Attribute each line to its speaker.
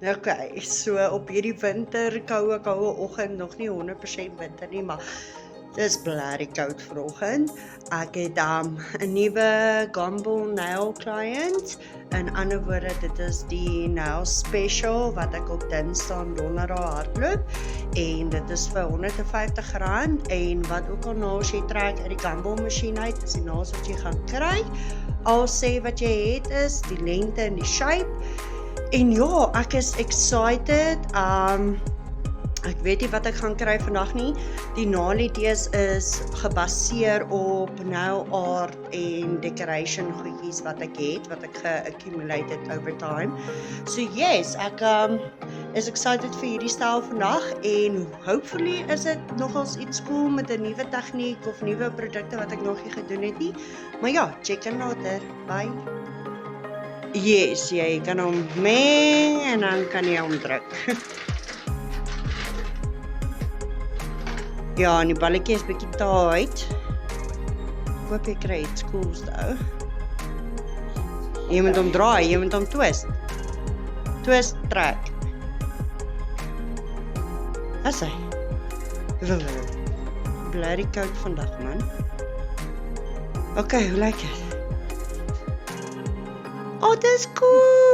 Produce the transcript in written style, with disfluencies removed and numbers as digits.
Speaker 1: Okay, so op hierdie koue oggend, nog nie 100% winter nie, maar dis blerrie koud vanoggend. Ek het 'n nuwe Gumball nail client. In ander woorde, dit is die nail special wat ek op Dinsdae en Donderdae hardloop en dit is vir R150 en wat ook al nails jy trek uit die Gumball masjien uit, is die nails wat jy gaan kry. Al sê wat jy het is die lengte en die shape. En ja, ek is excited. Ek weet nie wat ek gaan kry vandag nie. Die nailidees is gebaseer op nail art en decoration goedjies wat ek het, wat ek ge-accumulate het over time. So yes, ek is excited vir hierdie styl vandag en hopefully is dit nogals iets cool met 'n nuwe tegniek of nuwe produkte wat ek nog nie gedoen het nie. Maar ja, check in later. Bye. Yes, jy kan hom meng en dan kan jy hom druk. Ja, en die balletjie is bietjie tight. Ek hoop jy kry iets cools daar. Jy moet hom draai, jy moet hom twist. Twist, trek. As hy. Blerrie koud vandag, man. Okay, hoe lyk dit? Oh, dis cool!